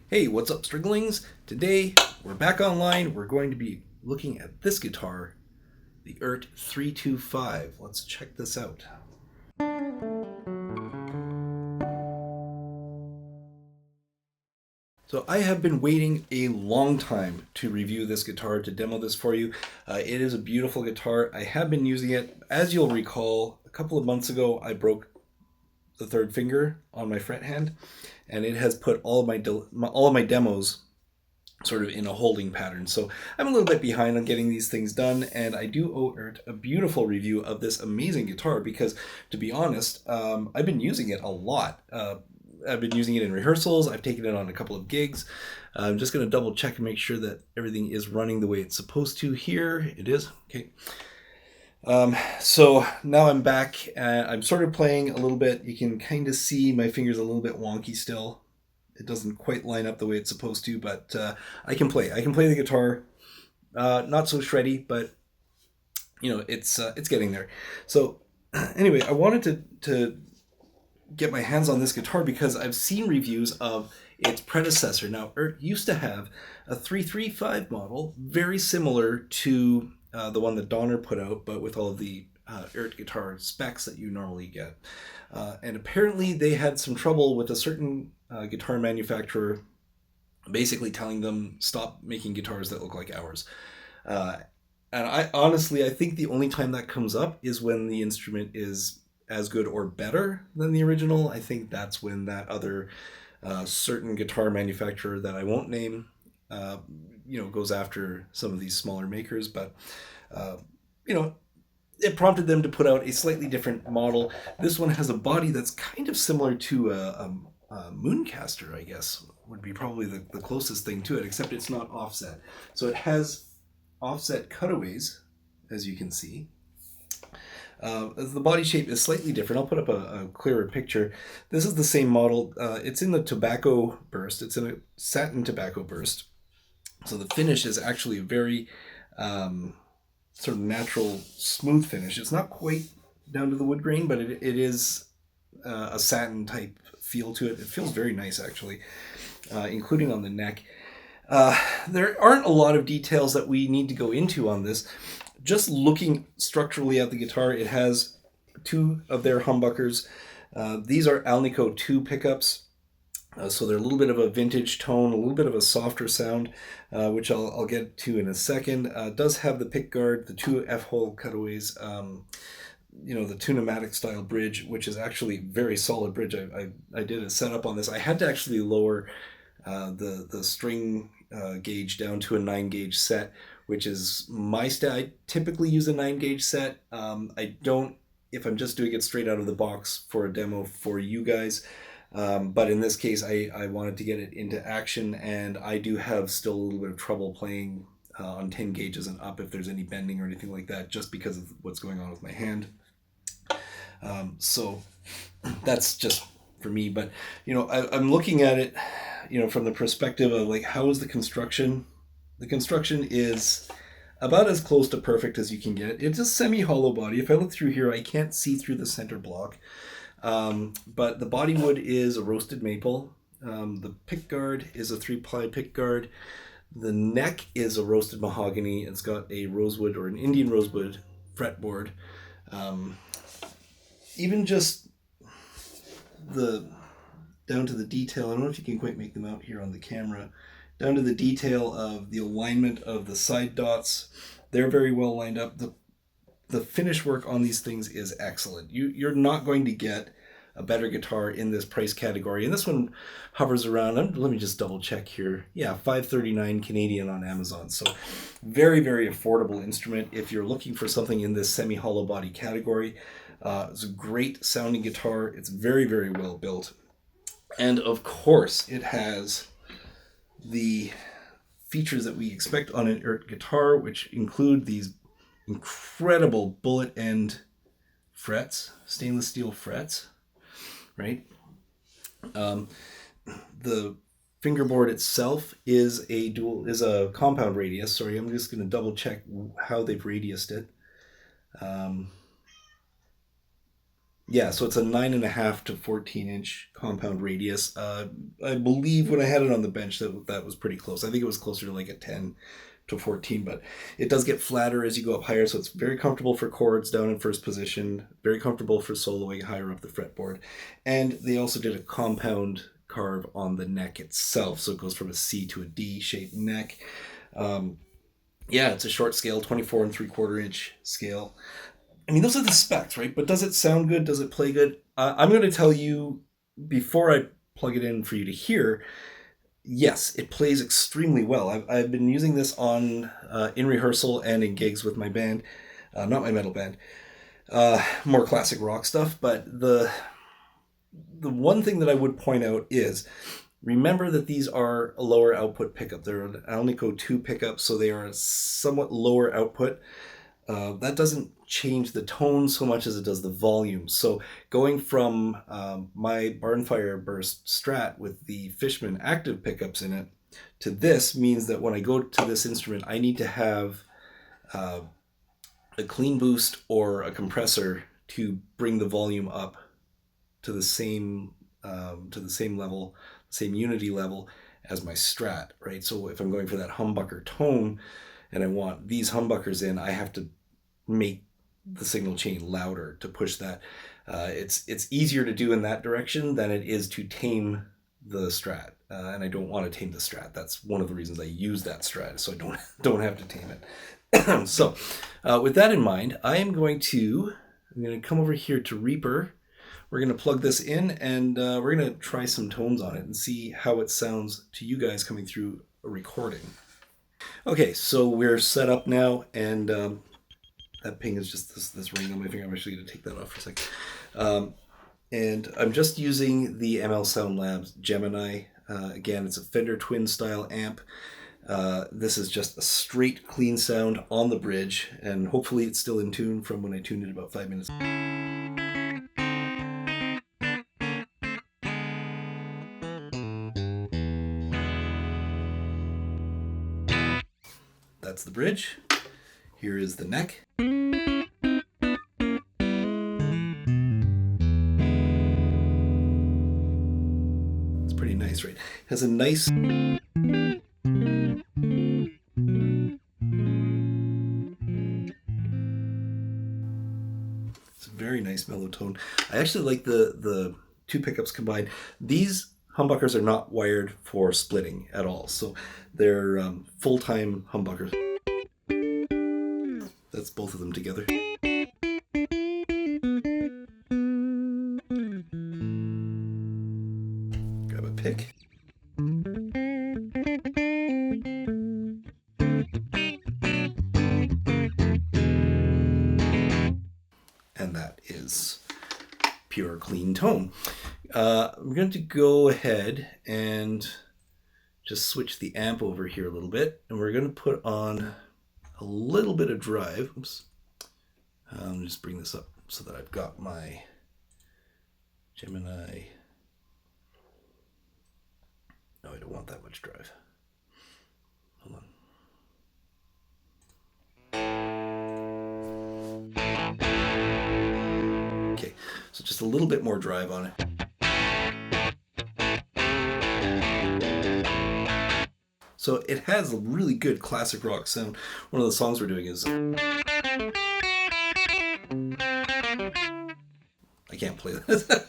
Hey, what's up, Stringlings? Today, we're back online. We're going to be looking at this guitar, the EART 325. Let's check this out. So I have been waiting a long time to review this guitar, to demo this for you. It is a beautiful guitar. I have been using it. As you'll recall, a couple of months ago, I broke the third finger on my fret hand, and it has put all of my demos sort of in a holding pattern. So I'm a little bit behind on getting these things done, and I do owe EART a beautiful review of this amazing guitar because, to be honest, I've been using it a lot. I've been using it in rehearsals. I've taken it on a couple of gigs. I'm just going to double check and make sure that everything is running the way it's supposed to. Here it is. Okay. So now I'm back. I'm sort of playing a little bit. You can kind of see my fingers a little bit wonky still. It doesn't quite line up the way it's supposed to, but I can play. I can play the guitar. Not so shreddy, but you know it's getting there. So anyway, I wanted to get my hands on this guitar because I've seen reviews of its predecessor. Now, EART used to have a 335 model, very similar to the one that Donner put out, but with all of the EART guitar specs that you normally get. And apparently they had some trouble with a certain guitar manufacturer basically telling them stop making guitars that look like ours. And I think the only time that comes up is when the instrument is as good or better than the original. I think that's when that other certain guitar manufacturer that I won't name, goes after some of these smaller makers. But it prompted them to put out a slightly different model. This one has a body that's kind of similar to a Mooncaster, I guess, would be probably the closest thing to it, except it's not offset. So it has offset cutaways, as you can see. The body shape is slightly different. I'll put up a clearer picture. This is the same model. It's in the tobacco burst. It's in a satin tobacco burst. So the finish is actually a very sort of natural, smooth finish. It's not quite down to the wood grain, but it is a satin type feel to it. It feels very nice, actually, including on the neck. There aren't a lot of details that we need to go into on this. Just looking structurally at the guitar, it has two of their humbuckers. These are Alnico II pickups. So they're a little bit of a vintage tone, a little bit of a softer sound, which I'll get to in a second. Does have the pick guard, the two F-hole cutaways, the tunematic style bridge, which is actually very solid bridge. I did a setup on this. I had to actually lower the string gauge down to a 9-gauge set, which is my style. I typically use a 9-gauge set. I don't, if I'm just doing it straight out of the box for a demo for you guys. But in this case, I wanted to get it into action, and I do have still a little bit of trouble playing on 10 gauges and up if there's any bending or anything like that, just because of what's going on with my hand. So that's just for me. But, I'm looking at it, from the perspective of like, how is the construction? The construction is about as close to perfect as you can get. It's a semi-hollow body. If I look through here, I can't see through the center block. But the body wood is a roasted maple. The pick guard is a 3-ply pick guard. The neck is a roasted mahogany. It's got a rosewood or an Indian rosewood fretboard. Even just down to the detail, I don't know if you can quite make them out here on the camera, down to the detail of the alignment of the side dots. They're very well lined up. The finish work on these things is excellent. You're not going to get a better guitar in this price category. And this one hovers around, let me just double check here. Yeah, $539 Canadian on Amazon. So very, very affordable instrument if you're looking for something in this semi-hollow body category. It's a great sounding guitar. It's very, very well built. And of course, it has the features that we expect on an EART guitar, which include these incredible bullet end frets, stainless steel frets, right? The fingerboard itself is a compound radius. Sorry, I'm just going to double check how they've radiused it. Yeah, so it's a 9.5 to 14-inch compound radius. I believe when I had it on the bench that was pretty close. I think it was closer to like a 10 to 14, but it does get flatter as you go up higher, so it's very comfortable for chords down in first position, very comfortable for soloing higher up the fretboard. And they also did a compound carve on the neck itself, so it goes from a C to a D shaped neck. Yeah, it's a short scale, 24 3/4 inch scale. I mean, those are the specs, right? But does it sound good? Does it play good? I'm going to tell you before I plug it in for you to hear. Yes, it plays extremely well. I've been using this on in rehearsal and in gigs with my band, not my metal band, more classic rock stuff. But the one thing that I would point out is remember that these are a lower output pickup. They're an Alnico II pickup, so they are a somewhat lower output. That doesn't change the tone so much as it does the volume. So going from my Barnfire Burst Strat with the Fishman active pickups in it to this means that when I go to this instrument, I need to have a clean boost or a compressor to bring the volume up to the same level, same unity level as my Strat, right? So if I'm going for that humbucker tone and I want these humbuckers in, I have to make the signal chain louder to push that. It's easier to do in that direction than it is to tame the Strat, and I don't want to tame the Strat. That's one of the reasons I use that Strat, so I don't have to tame it. So, with that in mind, I'm going to come over here to Reaper. We're going to plug this in, and we're going to try some tones on it and see how it sounds to you guys coming through a recording. Okay, so we're set up now, and that ping is just this ring on my finger. I'm actually going to take that off for a second. And I'm just using the ML Sound Labs Gemini. Again, it's a Fender Twin style amp. This is just a straight, clean sound on the bridge, and hopefully it's still in tune from when I tuned it about 5 minutes. That's the bridge. Here is the neck. It's pretty nice, right? It has a nice... It's a very nice mellow tone. I actually like the two pickups combined. These humbuckers are not wired for splitting at all, so they're full-time humbuckers. That's both of them together. Grab a pick. And that is pure clean tone. I'm going to go ahead and just switch the amp over here a little bit, and we're going to put on a little bit of drive. Oops. Let me just bring this up so that I've got my Gemini. No, I don't want that much drive. Hold on. Okay, so just a little bit more drive on it. So it has a really good classic rock sound. One of the songs we're doing is... I can't play that.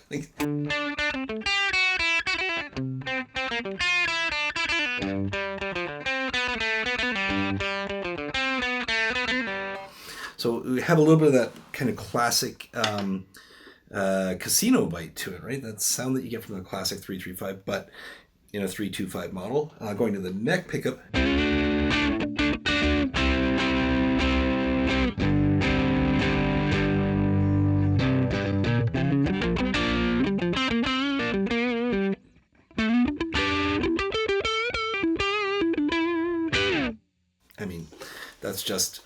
So we have a little bit of that kind of classic casino bite to it, right? That sound that you get from the classic 335, but in a 325 model. Going to the neck pickup. I mean, that's just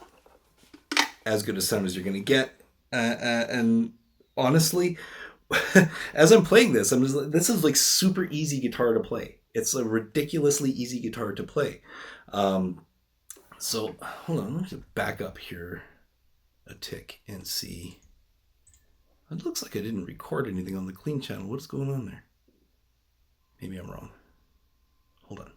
as good a sound as you're going to get. And honestly, as I'm playing this, this is like super easy guitar to play. It's a ridiculously easy guitar to play. So hold on, let me back up here a tick and see. It looks like I didn't record anything on the clean channel. What's going on there? Maybe I'm wrong. Hold on.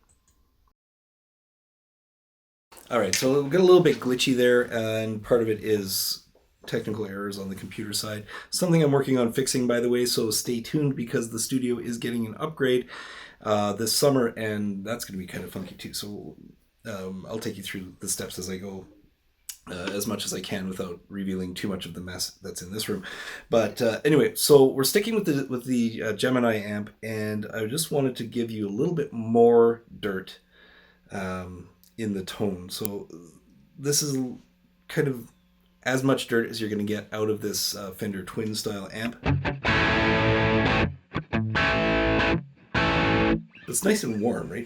All right, so we got a little bit glitchy there, and part of it is technical errors on the computer side. Something I'm working on fixing, by the way, so stay tuned because the studio is getting an upgrade this summer, and that's going to be kind of funky too. So I'll take you through the steps as I go, as much as I can without revealing too much of the mess that's in this room. But anyway, so we're sticking with the Gemini amp, and I just wanted to give you a little bit more dirt in the tone. So this is kind of as much dirt as you're going to get out of this Fender Twin style amp. It's nice and warm, right?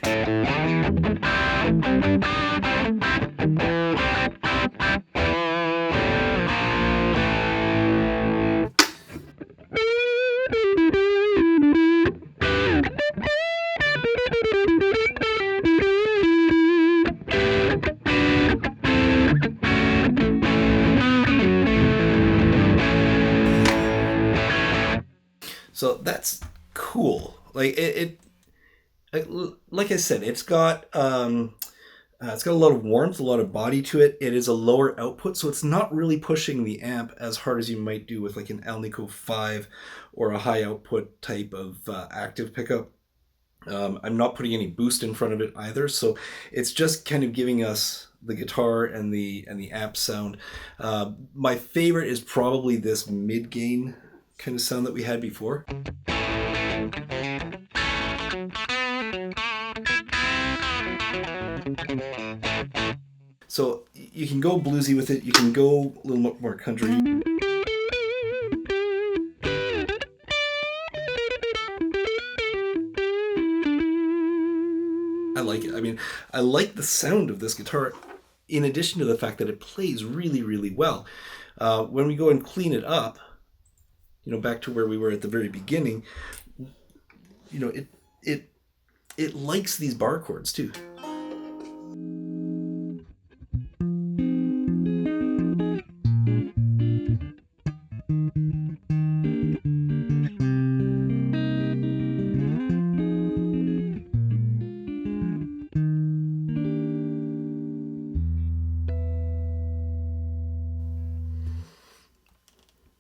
So that's cool. Like like I said, it's got a lot of warmth, a lot of body to it. It is a lower output, so it's not really pushing the amp as hard as you might do with like an Alnico II or a high output type of active pickup. I'm not putting any boost in front of it either, so it's just kind of giving us the guitar and the amp sound. My favorite is probably this mid-gain kind of sound that we had before. So you can go bluesy with it, you can go a little more country. I like it. I mean, I like the sound of this guitar in addition to the fact that it plays really, really well. When we go and clean it up, you know, back to where we were at the very beginning, you know, it likes these bar chords too.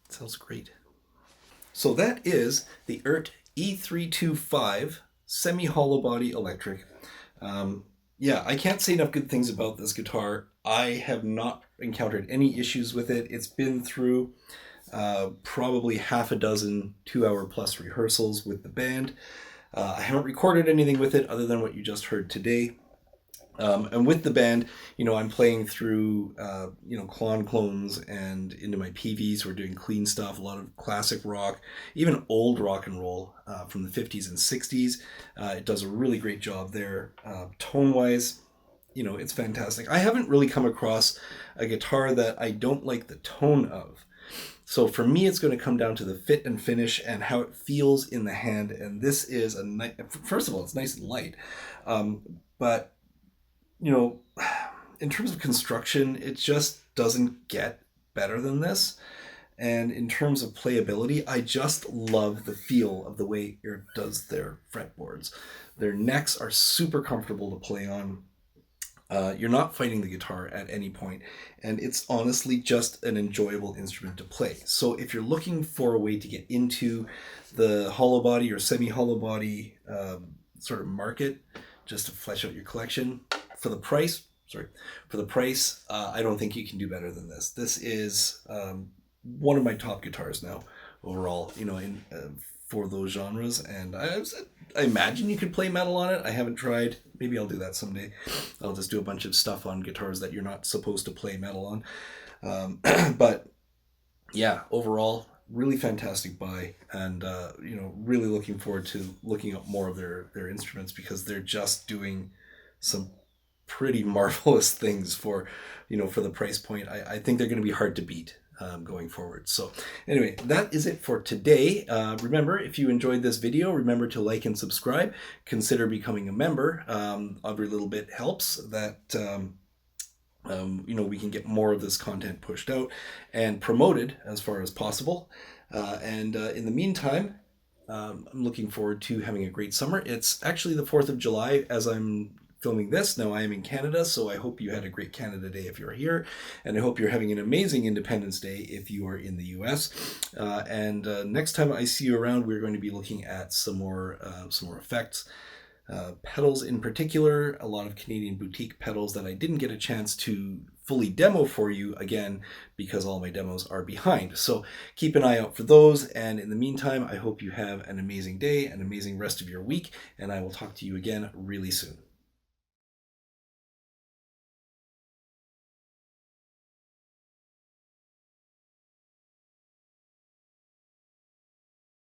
Sounds great. So that is the EART E-325 semi-hollow body electric. Yeah, I can't say enough good things about this guitar. I have not encountered any issues with it. It's been through probably half a dozen 2-hour plus rehearsals with the band. I haven't recorded anything with it other than what you just heard today. And with the band, you know, I'm playing through, you know, Klon clones and into my PVs. We're doing clean stuff, a lot of classic rock, even old rock and roll from the 50s and 60s. It does a really great job there. Tone-wise, you know, it's fantastic. I haven't really come across a guitar that I don't like the tone of. So for me, it's going to come down to the fit and finish and how it feels in the hand. And this is a nice, first of all, it's nice and light. But you know, in terms of construction, it just doesn't get better than this. And in terms of playability, I just love the feel of the way EART does their fretboards. Their necks are super comfortable to play on. You're not fighting the guitar at any point, and it's honestly just an enjoyable instrument to play. So if you're looking for a way to get into the hollow body or semi-hollow body sort of market, just to flesh out your collection, for the price, I don't think you can do better than this. This is one of my top guitars now overall, you know, in for those genres. And I imagine you could play metal on it. I haven't tried. Maybe I'll do that someday. I'll just do a bunch of stuff on guitars that you're not supposed to play metal on. But yeah, overall, really fantastic buy, and you know, really looking forward to looking up more of their instruments because they're just doing some pretty marvelous things for, you know, for the price point. I think they're going to be hard to beat going forward. So anyway, that is it for today. Remember, if you enjoyed this video, remember to like and subscribe. Consider becoming a member. Every little bit helps. That you know, we can get more of this content pushed out and promoted as far as possible. And in the meantime, I'm looking forward to having a great summer. It's actually the 4th of July as I'm filming this. Now I am in Canada, so I hope you had a great Canada Day if you're here, and I hope you're having an amazing Independence Day if you are in the US. And next time I see you around, we're going to be looking at some more effects. Pedals in particular, a lot of Canadian boutique pedals that I didn't get a chance to fully demo for you, again, because all my demos are behind. So keep an eye out for those. And in the meantime, I hope you have an amazing day, an amazing rest of your week, and I will talk to you again really soon.